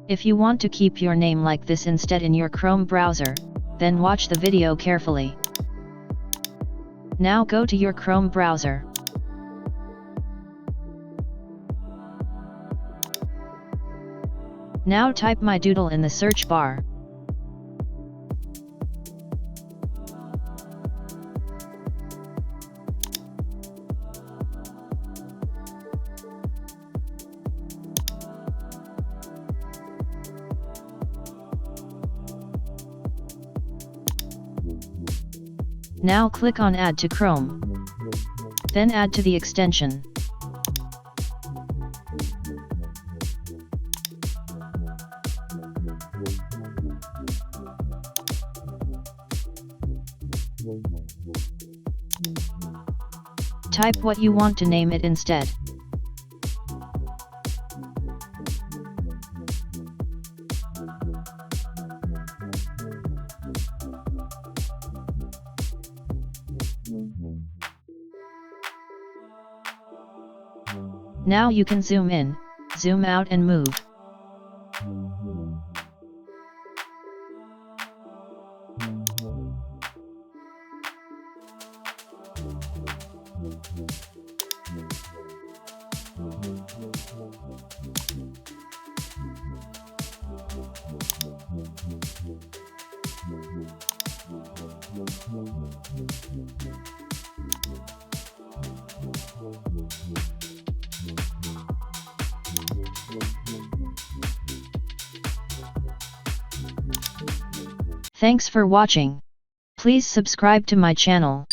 If you want to keep your name like this instead in your Chrome browser, then watch the video carefully. Now go to your Chrome browser. Now type my Doodle in the search bar. Now click on Add to Chrome. Then add to the extension. Type what you want to name it instead. Now you can zoom in, zoom out and move. Thanks for watching. Please subscribe to my channel.